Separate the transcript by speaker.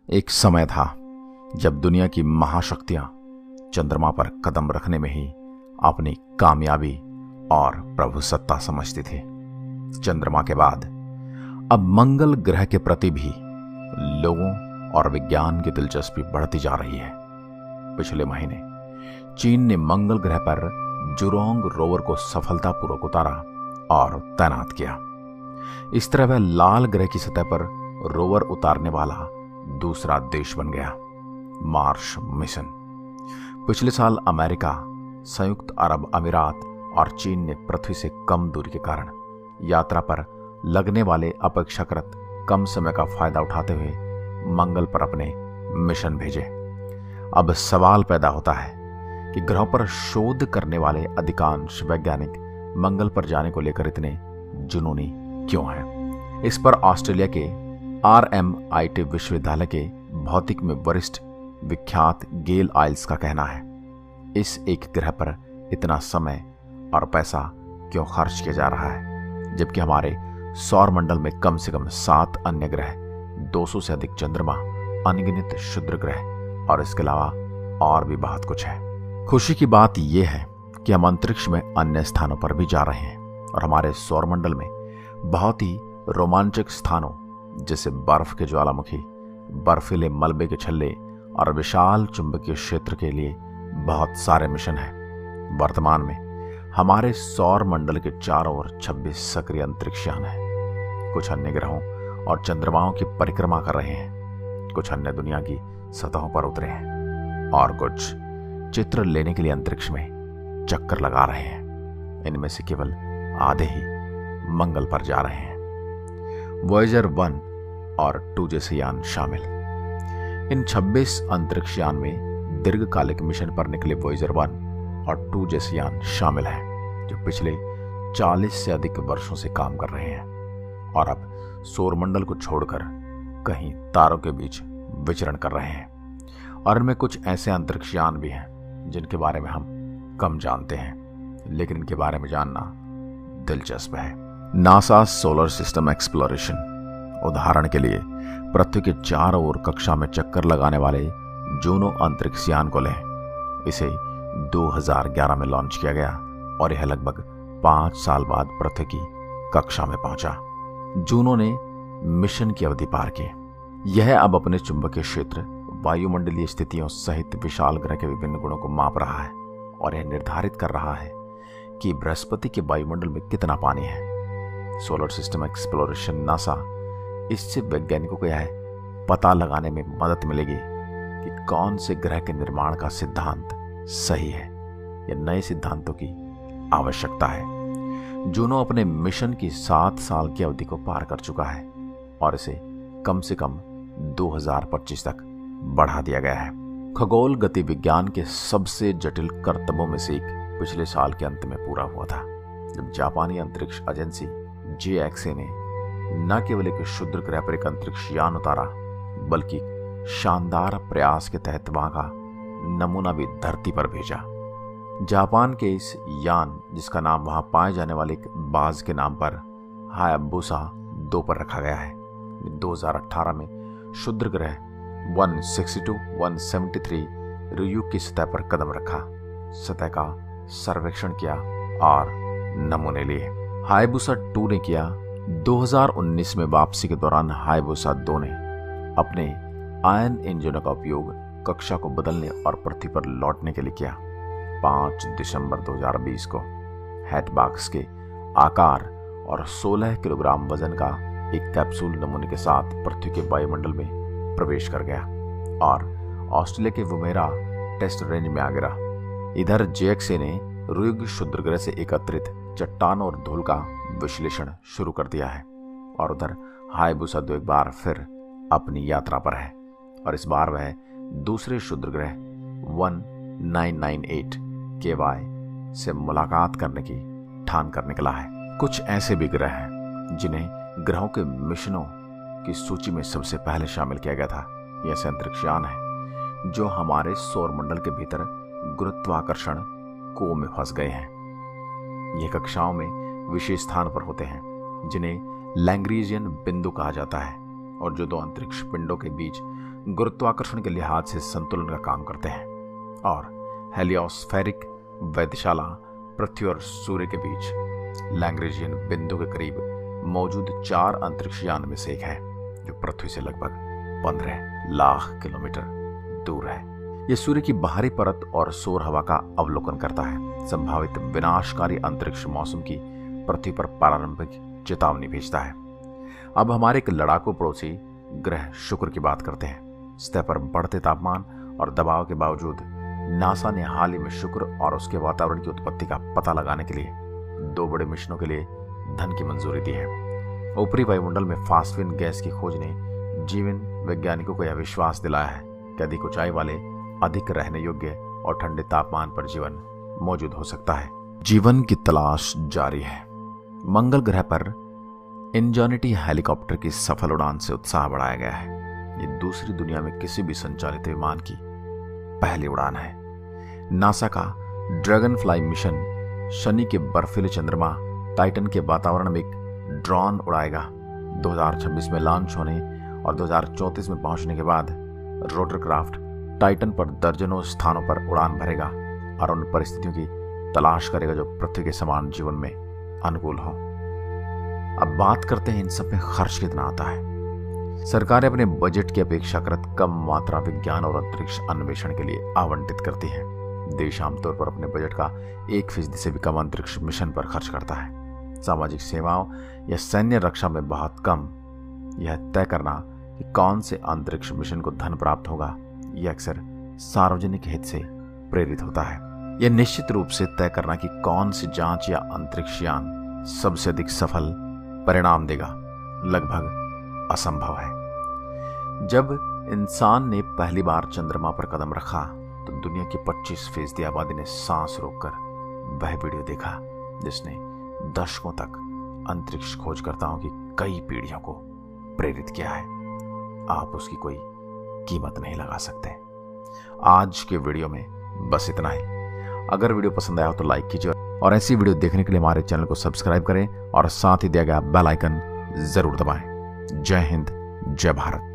Speaker 1: एक समय था जब दुनिया की महाशक्तियां चंद्रमा पर कदम रखने में ही अपनी कामयाबी और प्रभुसत्ता समझती थी। चंद्रमा के बाद अब मंगल ग्रह के प्रति भी लोगों और विज्ञान की दिलचस्पी बढ़ती जा रही है। पिछले महीने चीन ने मंगल ग्रह पर जुरोंग रोवर को सफलतापूर्वक उतारा और तैनात किया। इस तरह वह लाल ग्रह की सतह पर रोवर उतारने वाला दूसरा देश बन गया। Mars mission. पिछले साल अमेरिका, संयुक्त अरब अमीरात और चीन ने पृथ्वी से कम दूरी के कारण यात्रा पर लगने वाले अपेक्षाकृत कम समय का फायदा उठाते हुए मंगल पर अपने मिशन भेजे। अब सवाल पैदा होता है कि ग्रहों पर शोध करने वाले अधिकांश वैज्ञानिक मंगल पर जाने को लेकर इतने जुनूनी क्यों हैं? इस पर ऑस्ट्रेलिया के RMIT विश्वविद्यालय के भौतिक में वरिष्ठ विख्यात गेल आइल्स का कहना है, इस एक ग्रह पर इतना समय और पैसा क्यों खर्च किया जा रहा है, जबकि हमारे सौर मंडल में कम से कम 7 अन्य ग्रह, 200 से अधिक चंद्रमा, अनगिनत क्षुद्र ग्रह और इसके अलावा और भी बहुत कुछ है। खुशी की बात यह है कि हम अंतरिक्ष में अन्य स्थानों पर भी जा रहे हैं और हमारे सौर मंडल में बहुत ही रोमांचक स्थानों जैसे बर्फ के ज्वालामुखी, बर्फीले मलबे के छल्ले और विशाल चुंबकीय क्षेत्र के लिए बहुत सारे मिशन हैं। वर्तमान में हमारे सौर मंडल के चारों ओर 26 सक्रिय अंतरिक्षयान हैं। कुछ अन्य ग्रहों और चंद्रमाओं की परिक्रमा कर रहे हैं, कुछ अन्य दुनिया की सतहों पर उतरे हैं और कुछ चित्र लेने के लिए अंतरिक्ष में चक्कर लगा रहे हैं। इनमें से केवल आधे ही मंगल पर जा रहे हैं। वॉयेजर 1 और 2 जैसे यान शामिल। इन 26 अंतरिक्षयान में दीर्घकालिक मिशन पर निकले वॉयेजर 1 और 2 जैसे यान शामिल हैं, जो पिछले 40 से अधिक वर्षों से काम कर रहे हैं और अब सौरमंडल को छोड़कर कहीं तारों के बीच विचरण कर रहे हैं। और इनमें कुछ ऐसे अंतरिक्षयान भी हैं जिनके बारे में हम कम जानते हैं, लेकिन इनके बारे में जानना दिलचस्प है। NASA solar system exploration. उदाहरण के लिए पृथ्वी के चारों ओर कक्षा में चक्कर लगाने वाले जूनो अंतरिक्षयान को लें। इसे 2011 में लॉन्च किया गया और यह लगभग 5 साल बाद पृथ्वी की कक्षा में पहुंचा। जूनो ने मिशन की अवधि पार की। यह अब अपने चुंबकीय क्षेत्र, वायुमंडलीय स्थितियों सहित विशाल ग्रह के विभिन्न गुणों को माप रहा है और यह निर्धारित कर रहा है कि बृहस्पति के वायुमंडल में कितना पानी है। सोलर सिस्टम एक्सप्लोरेशन नासा, इससे वैज्ञानिकों को यह पता लगाने में मदद मिलेगी कि कौन से ग्रह के निर्माण का सिद्धांत सही है या नए सिद्धांतों की आवश्यकता है। जूनो अपने मिशन की 7 साल की अवधि को पार कर चुका है और इसे कम से कम 2025 तक बढ़ा दिया गया है। खगोल गति विज्ञान के सबसे जटिल करतबों में से एक पिछले साल के अंत में पूरा हुआ था, जब जापानी अंतरिक्ष एजेंसी JXA ने न केवल एक क्षुद्र ग्रह पर एक अंतरिक्ष यान उतारा, बल्कि शानदार प्रयास के तहत वहां का नमूना भी धरती पर भेजा। जापान के इस यान, जिसका नाम वहां पाए जाने वाले एक बाज के नाम पर हायाबुसा 2 पर रखा गया है, 2018 में क्षुद्र ग्रह 162-173 रियू की सतह पर कदम रखा, सतह का सर्वेक्षण किया और नमूने लिए। हायाबुसा 2 ने किया। 2019 में वापसी के दौरान हायाबुसा 2 ने अपने आयन इंजनों का उपयोग कक्षा को बदलने और पृथ्वी पर लौटने के लिए किया। 5 दिसंबर 2020 को हैटबॉक्स के आकार और 16 किलोग्राम वजन का एक कैप्सूल नमूने के साथ पृथ्वी के वायुमंडल में प्रवेश कर गया और ऑस्ट्रेलिया के वुमेरा टेस्ट रेंज में आ गिरा। इधर JXA ने रुयुग क्षुद्र ग्रह से एकत्रित चट्टान और धूल का विश्लेषण शुरू कर दिया है और उधर हायाबुसा 2 एक बार फिर अपनी यात्रा पर है और इस बार वह दूसरे क्षुद्र ग्रह 1998 KY से मुलाकात करने की ठान कर निकला है। कुछ ऐसे भी ग्रह हैं जिन्हें ग्रहों के मिशनों की सूची में सबसे पहले शामिल किया गया था। ये ऐसे अंतरिक्षयान हैं जो हमारे सौर मंडल के भीतर गुरुत्वाकर्षण कुओं में फंस गए हैं। ये कक्षाओं में विशेष स्थान पर होते हैं जिन्हें लैग्रेंजियन बिंदु कहा जाता है और जो 2 अंतरिक्ष पिंडों के बीच गुरुत्वाकर्षण के लिहाज से संतुलन का काम करते हैं और हेलियोस्फेरिक वेधशाला पृथ्वी और सूर्य के बीच लैग्रेंजियन बिंदु के करीब मौजूद 4 अंतरिक्ष यान में से एक है, जो पृथ्वी से लगभग 15 लाख किलोमीटर दूर है। यह सूर्य की बाहरी परत और सौर हवा का अवलोकन करता है, संभावित विनाशकारी अंतरिक्ष मौसम की पृथ्वी पर प्रारंभिक चेतावनी भेजता है। अब हमारे एक लड़ाकू पड़ोसी ग्रह शुक्र की बात करते हैं। सतह पर बढ़ते तापमान और दबाव के बावजूद नासा ने हाल ही में शुक्र और उसके वातावरण की उत्पत्ति का पता लगाने के लिए 2 बड़े मिशनों के लिए धन की मंजूरी दी है। ऊपरी वायुमंडल में फास्फिन गैस की खोज ने जीवन वैज्ञानिकों को यह विश्वास दिलाया है कि अधिक ऊंचाई वाले, अधिक रहने योग्य और ठंडे तापमान पर जीवन मौजूद हो सकता है। जीवन की तलाश जारी है। मंगल ग्रह पर इंजॉनिटी हेलीकॉप्टर की सफल उड़ान से उत्साह बढ़ाया गया है। ये दूसरी दुनिया में किसी भी संचालित विमान की पहली उड़ान है। नासा का ड्रैगन फ्लाई मिशन शनि के बर्फीले चंद्रमा टाइटन के वातावरण में एक ड्रोन उड़ाएगा। 2026 में लॉन्च होने और 2034 में पहुंचने के बाद रोटरक्राफ्ट टाइटन पर दर्जनों स्थानों पर उड़ान भरेगा और उन परिस्थितियों की तलाश करेगा जो पृथ्वी के समान जीवन में अनुकूल हो। अब बात करते हैं इन सब में खर्च कितना आता है। सरकारें अपने बजट की अपेक्षाकृत कम मात्रा विज्ञान और अंतरिक्ष अन्वेषण के लिए आवंटित करती है। देश आमतौर पर अपने बजट का 1% से भी कम अंतरिक्ष मिशन पर खर्च करता है। सामाजिक सेवाओं या सैन्य रक्षा में बहुत कम। यह तय करना कि कौन से अंतरिक्ष मिशन को धन प्राप्त होगा, यह अक्सर सार्वजनिक हित से प्रेरित होता है। यह निश्चित रूप से तय करना कि कौन सी जांच या अंतरिक्ष यान सबसे अधिक सफल परिणाम देगा लगभग असंभव है। जब इंसान ने पहली बार चंद्रमा पर कदम रखा तो दुनिया की 25% आबादी ने सांस रोककर वह वीडियो देखा जिसने दशकों तक अंतरिक्ष खोजकर्ताओं की कई पीढ़ियों को प्रेरित किया है। आप उसकी कोई कीमत नहीं लगा सकते। आज के वीडियो में बस इतना ही। अगर वीडियो पसंद आया हो तो लाइक कीजिए और ऐसी वीडियो देखने के लिए हमारे चैनल को सब्सक्राइब करें और साथ ही दिया गया बेल आइकन जरूर दबाएं। जय हिंद, जय भारत।